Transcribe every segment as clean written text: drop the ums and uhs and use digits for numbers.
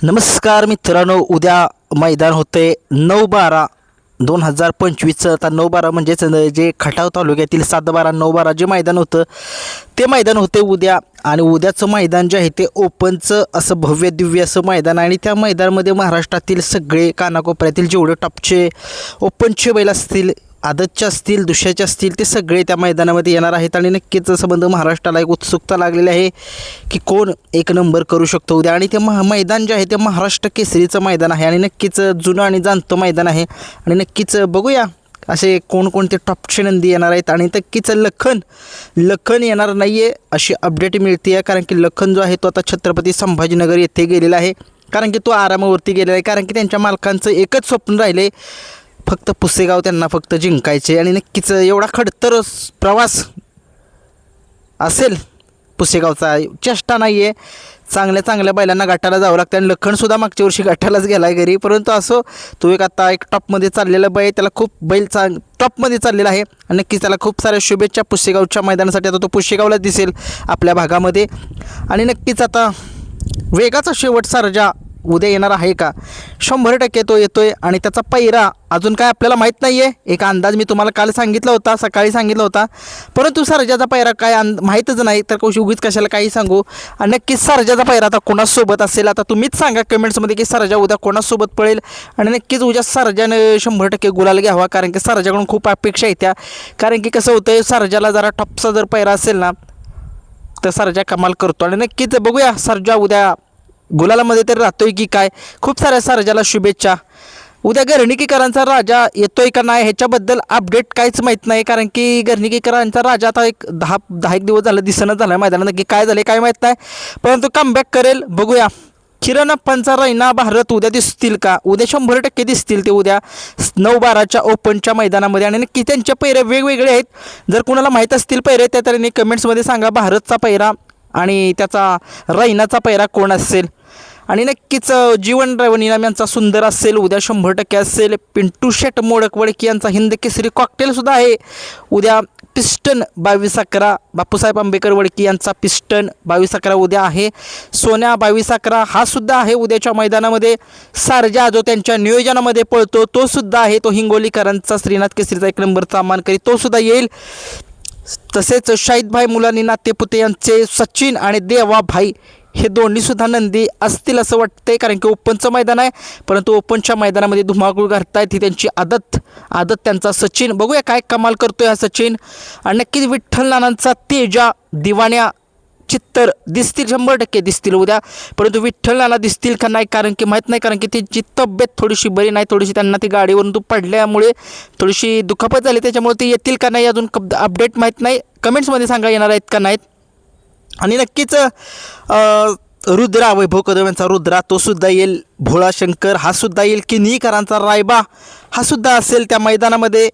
नमस्कार मित्रांनो, उद्या मैदान होते 9/12/2025. आता 9/12 म्हणजेच जे खटाव तालुक्यातील 7/12/9/12 जे मैदान होतं ते मैदान होते उद्या. आणि उद्याचं मैदान जे आहे ते ओपनचं असं भव्य दिव्य असं मैदान आहे. आणि त्या मैदानामध्ये महाराष्ट्रातील सगळे कानाकोपऱ्यातील जेवढे टॉपचे ओपनचे बैल असतील, आदतचे असतील, दुसऱ्याचे असतील, ते सगळे त्या मैदानामध्ये येणार आहेत. आणि नक्कीच संबंध महाराष्ट्राला एक उत्सुकता लागलेली आहे की कोण एक नंबर करू शकतो उद्या. आणि ते मैदान जे आहे ते महाराष्ट्र केसरीचं मैदान आहे आणि नक्कीच जुनं आणि जाणतं मैदान आहे. आणि नक्कीच बघूया असे कोणकोणते टॉपचे नंदी येणार आहेत. आणि नक्कीच लखन येणार नाही आहे अशी अपडेट मिळते आहे, कारण की लखन जो आहे तो आता छत्रपती संभाजीनगर येथे गेलेला आहे. कारण की तो आरामावरती गेलेला आहे, कारण की त्यांच्या मालकांचं एकच स्वप्न राहिले, फक्त पुसेगाव त्यांना फक्त जिंकायचे. आणि नक्कीच एवढा खडतर प्रवास असेल पुसेगावचा, चेष्टा नाही आहे. चांगल्या बैलांना गटाला जावं लागतं. आणि लखनसुद्धा मागच्या वर्षी गटालाच गेला आहे घरी, परंतु असो तो आता एक टॉपमध्ये चाललेला बैल, त्याला खूप बैल टॉपमध्ये चाललेला आहे. आणि नक्कीच त्याला खूप साऱ्या शुभेच्छा पुसेगावच्या मैदानासाठी. आता तो पुसेगावला दिसेल आपल्या भागामध्ये. आणि नक्कीच आता वेगाचा शेवट सर्जा उद्या येणार आहे का? 100% तो येतोय. आणि त्याचा पैरा अजून काय आपल्याला माहीत नाही आहे. एक अंदाज मी तुम्हाला काल सांगितला होता, सकाळी सांगितला होता, परंतु सर्जाचा पैरा काय माहीतच नाही, तर उगीच कशाला काही सांगू. आणि नक्कीच सर्जाचा पैरा आता कोणासोबत असेल आता तुम्हीच सांगा कमेंट्समध्ये की सर्जा उद्या कोणासोबत पळेल. आणि नक्कीच उद्या सर्जानं 100% गुलाल घ्यावा, कारण की सर्जाकडून खूप अपेक्षा येत्या. कारण की कसं होतं, सर्जाला जरा टॉपचा जर पैरा असेल ना तर सर्जा कमाल करतो. आणि नक्कीच बघूया सर्जा उद्या गुलालामध्ये तरी राहतोय की काय. खूप साऱ्या सर्जाला शुभेच्छा. उद्या गर्णिकीकरांचा राजा येतोय का नाही ह्याच्याबद्दल अपडेट काहीच माहीत नाही, कारण की गर्णिकीकरांचा राजा आता एक 10 दिवस झालं दिसणं झालं मैदानात, नक्की काय झालं काय माहीत नाही, परंतु कमबॅक करेल. बघूया किरणप्पांचा रैना भारत उद्या दिसतील का? उद्या 100% दिसतील ते उद्या 9/12च्या ओपनच्या मैदानामध्ये. आणि नक्की त्यांचे पैरे वेगवेगळे आहेत. जर कुणाला माहीत असतील पैरे त्या तऱ्हेने कमेंट्समध्ये सांगा. भारतचा पैरा आणि त्याचा रैनाचा पैरा कोण असेल. आणि नक्कीच जीवन ड्रायव्हर इनाम यांचा सुंदर असेल उद्या 100% असेल. पिंटू शेट मोडक-वडकी यांचा हिंद केसरी कॉकटेलसुद्धा आहे उद्या. पिस्टन 22/11 बापूसाहेब आंबेकर वडकी यांचा पिस्टन 22/11 उद्या आहे. सोन्या 22/11 हा सुद्धा आहे उद्याच्या मैदानामध्ये. सारजा जो त्यांच्या नियोजनामध्ये पळतो तो सुद्धा आहे. तो हिंगोलीकरांचा श्रीनाथ केसरीचा 1 नंबरचा मानकरी तो सुद्धा येईल. तसेच शाहिदभाई मुलानी नातेपुते यांचे सचिन आणि देवाभाई हे दोन्हीसुद्धा नंदी असतील असं वाटतंय, कारण की ओपनचं मैदान आहे. परंतु ओपनच्या मैदानामध्ये धुमाकूळ घालतायत ही त्यांची आदत त्यांचा सचिन. बघूया काय कमाल करतोय हा सचिन. आणि नक्कीच विठ्ठल नानांचा तेजा दिवाण्या चित्तर दिसतील, 100% दिसतील उद्या. परंतु विठ्ठल नाना दिसतील का नाही कारण की माहीत नाही, कारण की त्यांची तब्येत थोडीशी बरी नाही, थोडीशी त्यांना ती गाडीवरून पडल्यामुळे थोडीशी दुखापत झाली, त्याच्यामुळे ते येतील का नाही अजून अपडेट माहीत नाही. कमेंट्समध्ये सांगा येणार आहेत का नाहीत. आणि नक्कीच रुद्रा वैभव कदम यांचा रुद्रा तो सुद्धा येईल. भोळा शंकर हा सुद्धा येईल. किनीकरांचा रायबा हा सुद्धा असेल त्या मैदानामध्ये.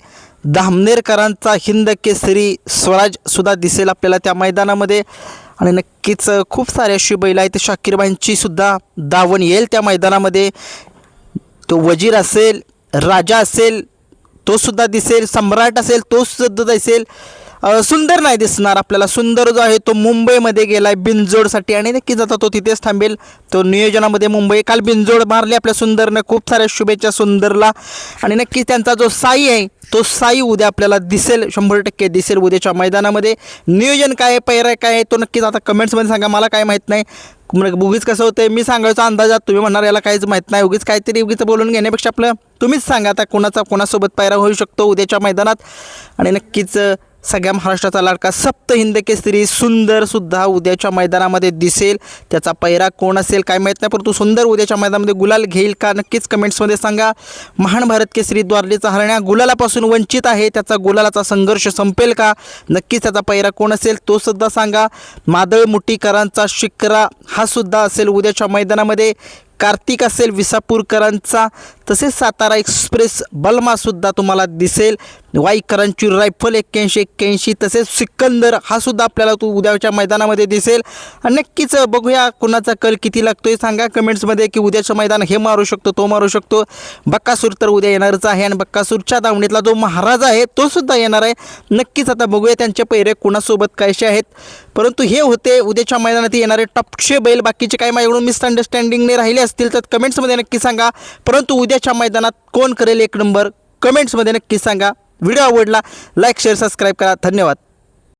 धामनेरकरांचा हिंद केसरी स्वराजसुद्धा दिसेल आपल्याला त्या मैदानामध्ये. आणि नक्कीच खूप सारे अशी बैल आहेत. शाकीरबाईंची सुद्धा दावण येईल त्या मैदानामध्ये. तो वजीर असेल, राजा असेल तो सुद्धा दिसेल, सम्राट असेल तो सुद्धा दिसेल. सुंदर नाही दिसणार आपल्याला. सुंदर जो आहे तो मुंबईमध्ये गेला आहे बिनजोडसाठी, आणि नक्कीच आता तो तिथेच थांबेल. तो नियोजनामध्ये मुंबई काल बिनजोड मारली आपल्या सुंदरनं. खूप साऱ्या शुभेच्छा सुंदरला. आणि नक्कीच त्यांचा जो साई आहे तो साई उद्या आपल्याला दिसेल, 100% दिसेल उद्याच्या मैदानामध्ये. नियोजन काय आहे, पैरा काय आहे तो नक्कीच आता कमेंट्समध्ये सांगा. मला काय माहीत नाही. उगीच कसं होतं मी सांगायचा अंदाजात तुम्ही म्हणणार याला काहीच माहीत नाही, उगीच काहीतरी उगीच बोलून घेण्यापेक्षा आपलं तुम्हीच सांगा आता कोणासोबत पैरा होऊ शकतो उद्याच्या मैदानात. आणि नक्कीच सगळ्या महाराष्ट्राचा लाडका सप्त हिंद केसरी सुंदरसुद्धा उद्याच्या मैदानामध्ये दिसेल. त्याचा पैरा कोण असेल काय माहीत नाही, परंतु सुंदर उद्याच्या मैदानामध्ये गुलाल घेईल का नक्कीच कमेंट्समध्ये सांगा. महान भारत केसरी द्वारलीचा हरण्या गुलालापासून वंचित आहे, त्याचा गुलालाचा संघर्ष संपेल का? नक्कीच त्याचा पैरा कोण असेल तो सुद्धा सांगा. मादळ मुठीकरांचा शिकरा हा सुद्धा असेल उद्याच्या मैदानामध्ये. कार्तिक असेल विसापूरकरांचा. तसेच सातारा एक्सप्रेस बलमासुद्धा तुम्हाला दिसेल. वाईकरांची रायफल 81-81 तसेच सिकंदर हा सुद्धा आपल्याला तो उद्याच्या मैदानामध्ये दिसेल. आणि नक्कीच बघूया कुणाचा कल किती लागतोय. सांगा कमेंट्समध्ये की उद्याचं मैदान हे मारू शकतो तो मारू शकतो. बक्कासूर तर उद्या येणारच आहे आणि बक्कासूरच्या दावणीतला जो महाराज आहे तो सुद्धा येणार आहे. नक्कीच आता बघूया त्यांचे पैरे कुणासोबत कायसे आहेत. परंतु हे होते उद्याच्या मैदानात येणारे टॉपचे बैल. बाकीचे काही माझ्याकडून मिसअंडरस्टँडिंगने राहिले असतील तर कमेंट्समध्ये नक्की सांगा. परंतु उद्याच्या मैदानात कोण करेल एक नंबर कमेंट्समध्ये नक्की सांगा. व्हिडिओ आवडला लाईक शेअर सबस्क्राईब करा. धन्यवाद.